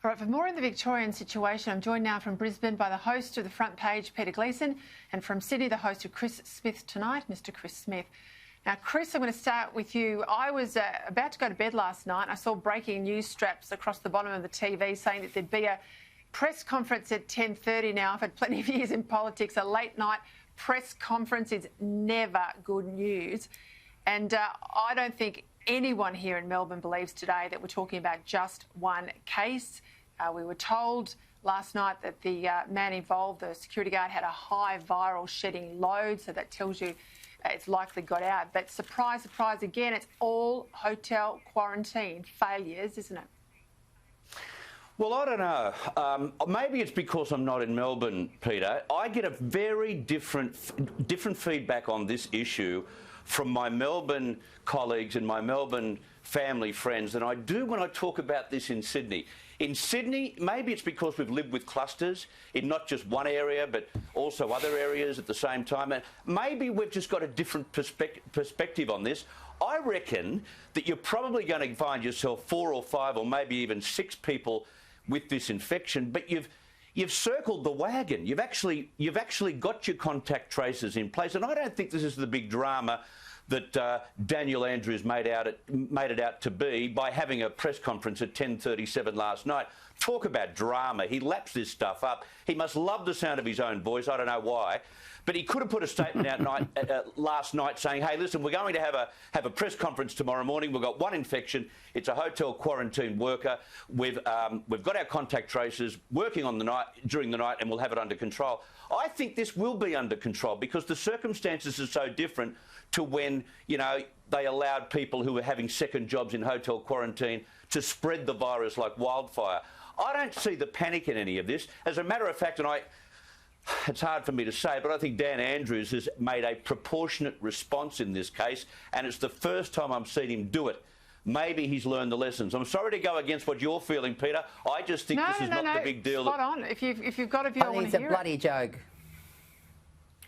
All right, for more on the Victorian situation, I'm joined now from Brisbane by the host of The Front Page, Peter Gleeson, and from Sydney, the host of Chris Smith Tonight, Mr. Chris Smith. Now, Chris, I'm going to start with you. I was about to go to bed last night. I saw breaking news straps across the bottom of the TV saying that there'd be a press conference at 10:30. Now, I've had plenty of years in politics. A late night press conference is never good news. And I don't think anyone here in Melbourne believes today that we're talking about just one case. We were told last night that the man involved, the security guard, had a high viral shedding load, so that tells you it's likely got out. But surprise, surprise again, it's all hotel quarantine failures, isn't it? Well, I don't know. Maybe it's because I'm not in Melbourne, Peter. I get a very different feedback on this issue from my Melbourne colleagues and my Melbourne family friends than I do when I talk about this in Sydney. In Sydney, maybe it's because we've lived with clusters in not just one area but also other areas at the same time. And maybe we've just got a different perspective on this. I reckon that you're probably going to find yourself 4 or 5 or maybe even 6 people with this infection, but you've circled the wagon. You've actually got your contact tracers in place, and I don't think this is the big drama that Daniel Andrews made it out to be by having a press conference at 10:37 last night. Talk about drama. He laps this stuff up. He must love the sound of his own voice. I don't know why. But he could have put a statement out last night saying, hey, listen, we're going to have a press conference tomorrow morning. We've got one infection. It's a hotel quarantine worker. We've got our contact tracers working on during the night, and we'll have it under control. I think this will be under control because the circumstances are so different to when, they allowed people who were having second jobs in hotel quarantine to spread the virus like wildfire. I don't see the panic in any of this. As a matter of fact, it's hard for me to say, but I think Dan Andrews has made a proportionate response in this case, and it's the first time I've seen him do it. Maybe he's learned the lessons. I'm sorry to go against what you're feeling, Peter. I just think this is not the big deal. Spot on. If you've got a view, I want to hear it. It's a bloody joke.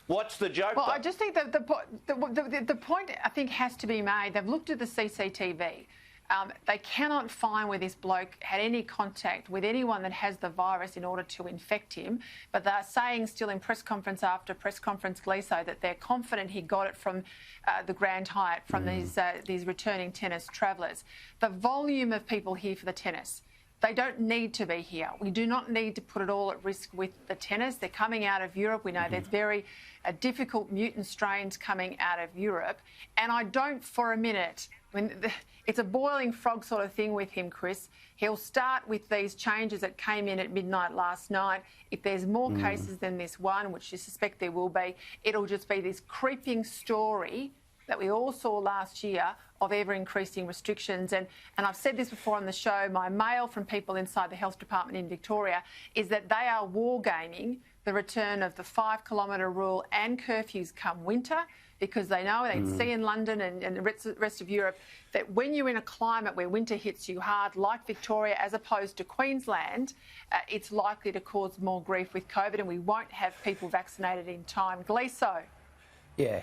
What's the joke? Well, I just think that the point I think has to be made. They've looked at the CCTV. They cannot find where this bloke had any contact with anyone that has the virus in order to infect him. But they're saying still in press conference after press conference, Gleeso, that they're confident he got it from the Grand Hyatt, from these returning tennis travellers. The volume of people here for the tennis, they don't need to be here. We do not need to put it all at risk with the tennis. They're coming out of Europe. We know there's very difficult mutant strains coming out of Europe. And I don't for a minute... it's a boiling frog sort of thing with him, Chris. He'll start with these changes that came in at midnight last night. If there's more cases than this one, which you suspect there will be, it'll just be this creeping story that we all saw last year of ever-increasing restrictions. And I've said this before on the show, my mail from people inside the health department in Victoria is that they are wargaming the return of the 5-kilometre rule and curfews come winter, because they know, they see in London and the rest of Europe, that when you're in a climate where winter hits you hard, like Victoria, as opposed to Queensland, it's likely to cause more grief with COVID, and we won't have people vaccinated in time. Gleeso. Yeah.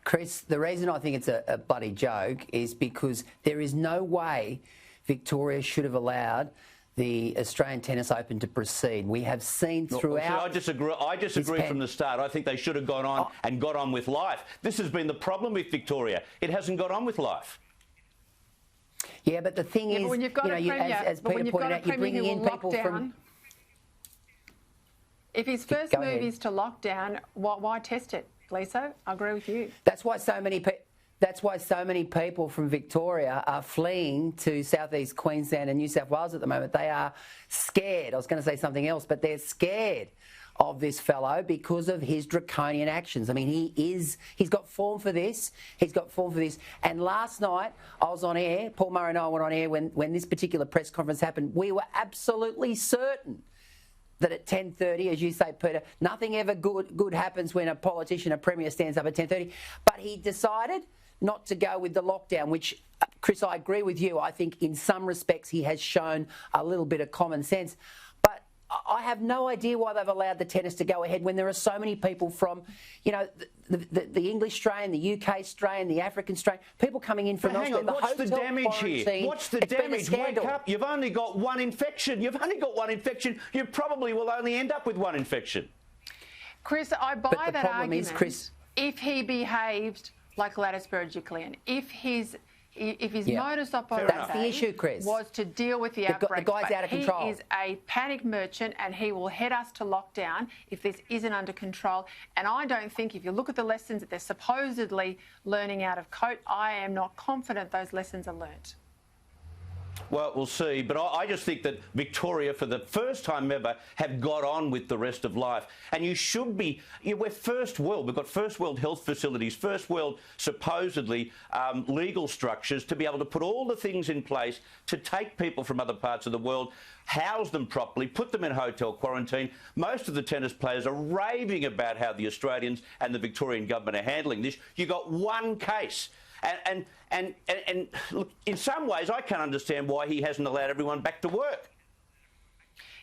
Chris, the reason I think it's a bloody joke is because there is no way Victoria should have allowed the Australian Tennis Open to proceed. We have seen throughout... I disagree from the start. I think they should have gone on and got on with life. This has been the problem with Victoria. It hasn't got on with life. Yeah, but the thing is, when you've got as Peter pointed out, you're bringing in people from... If his first move is to lockdown, why test it, Gleeso? I agree with you. That's why so many people from Victoria are fleeing to southeast Queensland and New South Wales at the moment. They are scared. I was going to say something else, but they're scared of this fellow because of his draconian actions. I mean, he's got form for this. And last night I was on air, Paul Murray and I went on air when this particular press conference happened. We were absolutely certain that at 10:30, as you say, Peter, nothing ever good happens when a politician, a premier, stands up at 10:30. But he decided not to go with the lockdown, which, Chris, I agree with you. I think in some respects he has shown a little bit of common sense. But I have no idea why they've allowed the tennis to go ahead when there are so many people from, you know, the English strain, the UK strain, the African strain, people coming in from but elsewhere. Hang on, what's the damage here? What's the damage? Wake up. You've only got one infection. You've only got one infection. You probably will only end up with one infection. Chris, I buy that argument if he behaved like Gladys Berejiklian, if his modus operandi was to deal with the outbreak. The guy's out of control. He is a panic merchant and he will head us to lockdown if this isn't under control. And I don't think, if you look at the lessons that they're supposedly learning out of COAT, I am not confident those lessons are learnt. Well, we'll see. But I just think that Victoria, for the first time ever, have got on with the rest of life. And you should be... we're first world. We've got first world health facilities, first world, supposedly, legal structures to be able to put all the things in place to take people from other parts of the world, house them properly, put them in hotel quarantine. Most of the tennis players are raving about how the Australians and the Victorian government are handling this. You got one case. And look, in some ways, I can't understand why he hasn't allowed everyone back to work.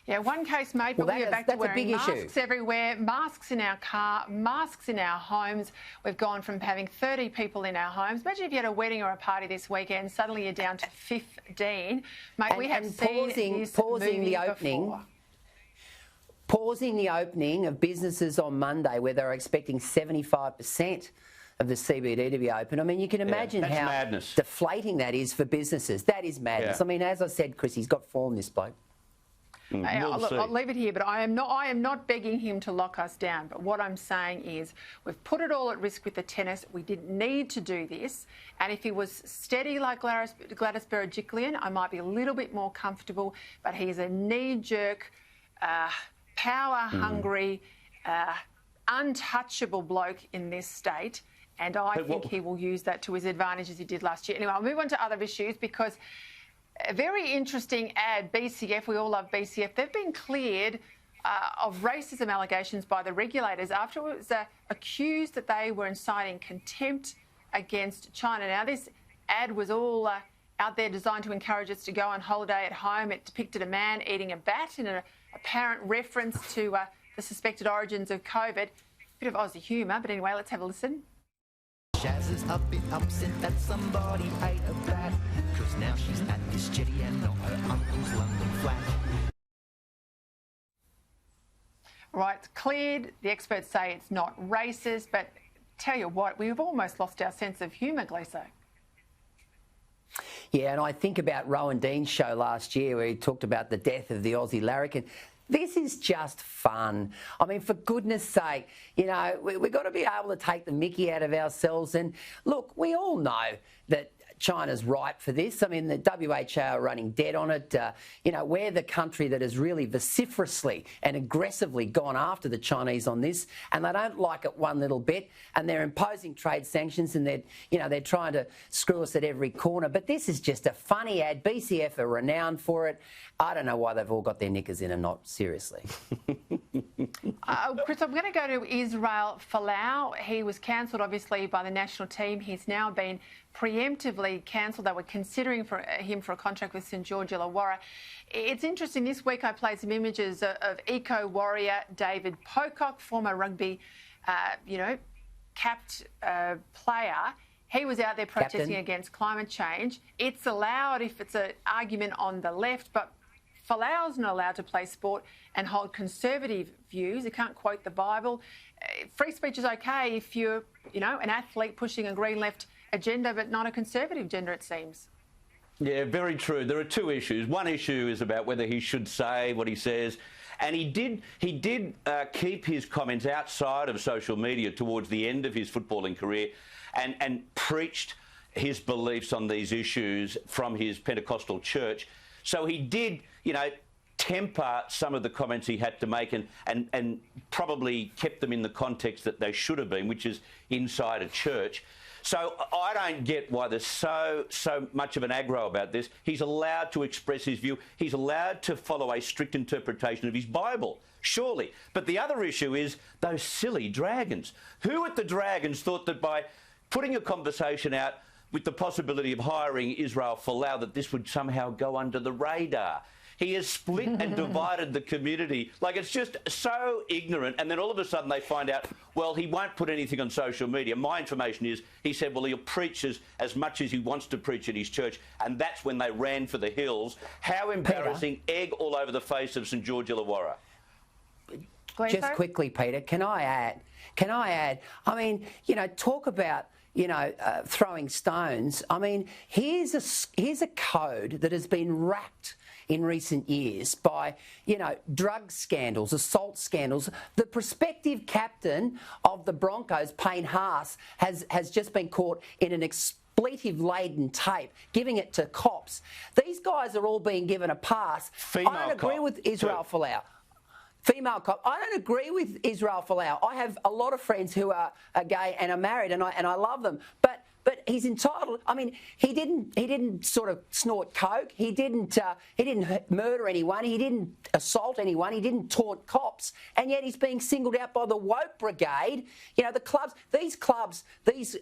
Yeah, one case made, but we are back to wearing masks everywhere, masks in our car, masks in our homes. We've gone from having 30 people in our homes. Imagine if you had a wedding or a party this weekend, suddenly you're down to 15. Mate, we have seen pausing the opening. Before. Pausing the opening of businesses on Monday where they're expecting 75% of the CBD to be open. I mean, you can imagine how deflating that is for businesses. That is madness. I mean, as I said, Chris, he's got form, this bloke. I'll leave it here, but I am not begging him to lock us down. But what I'm saying is we've put it all at risk with the tennis. We didn't need to do this. And if he was steady like Gladys Berejiklian, I might be a little bit more comfortable. But he's a knee-jerk, power-hungry, untouchable bloke in this state. And I think he will use that to his advantage as he did last year. Anyway, I'll move on to other issues because a very interesting ad, BCF, we all love BCF, they've been cleared of racism allegations by the regulators after it was accused that they were inciting contempt against China. Now, this ad was all out there designed to encourage us to go on holiday at home. It depicted a man eating a bat in an apparent reference to the suspected origins of COVID. Bit of Aussie humour, but anyway, let's have a listen. Shaz is up in upset that somebody ate a bat, 'cause now she's at this jetty and not her uncle's London flat. Right, it's cleared. The experts say it's not racist, but tell you what, we've almost lost our sense of humour, Gleeso. Yeah, and I think about Rowan Dean's show last year where he talked about the death of the Aussie larrikin. This is just fun. I mean, for goodness sake, you know, we've got to be able to take the mickey out of ourselves. And look, we all know that China's right for this. I mean, the WHO are running dead on it. You know, we're the country that has really vociferously and aggressively gone after the Chinese on this, and they don't like it one little bit. And they're imposing trade sanctions, and they're trying to screw us at every corner. But this is just a funny ad. BCF are renowned for it. I don't know why they've all got their knickers in and not, seriously. Chris, I'm going to go to Israel Folau. He was cancelled, obviously, by the national team. He's now been preemptively cancelled. They were considering him for a contract with St George Illawarra. It's interesting, this week I played some images of eco-warrior David Pocock, former rugby, capped player. He was out there protesting against climate change. It's allowed if it's an argument on the left, but Folau's not allowed to play sport and hold conservative views. He can't quote the Bible. Free speech is okay if you're, an athlete pushing a green left agenda, but not a conservative agenda, it seems. Yeah, very true. There are two issues. One issue is about whether he should say what he says, and he did keep his comments outside of social media towards the end of his footballing career, and preached his beliefs on these issues from his Pentecostal church. So he did, temper some of the comments he had to make and probably kept them in the context that they should have been, which is inside a church. So I don't get why there's so much of an aggro about this. He's allowed to express his view. He's allowed to follow a strict interpretation of his Bible, surely. But the other issue is those silly Dragons. Who at the Dragons thought that by putting a conversation out with the possibility of hiring Israel Folau, that this would somehow go under the radar? He has split and divided the community. Like, it's just so ignorant. And then all of a sudden they find out, well, he won't put anything on social media. My information is he said, well, he'll preach as much as he wants to preach at his church. And that's when they ran for the hills. How embarrassing. Peter, egg all over the face of St George Illawarra. Just quickly, Peter, can I add, I mean, you know, talk about, you know, throwing stones. I mean, here's a code that has been racked in recent years by, you know, drug scandals, assault scandals. The prospective captain of the Broncos, Payne Haas, has just been caught in an expletive-laden tape, giving it to cops. These guys are all being given a pass. I don't agree with Israel Folau. Female cop. I don't agree with Israel Folau. I have a lot of friends who are gay and are married, and I love them. But he's entitled. I mean, he didn't sort of snort coke. He didn't murder anyone. He didn't assault anyone. He didn't taunt cops. And yet he's being singled out by the woke brigade. You know, these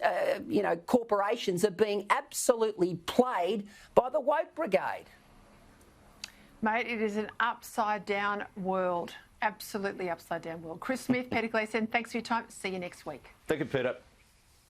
you know, corporations are being absolutely played by the woke brigade. Mate, it is an upside-down world. Absolutely upside-down world. Chris Smith, Peter Gleeson, thanks for your time. See you next week. Thank you, Peter.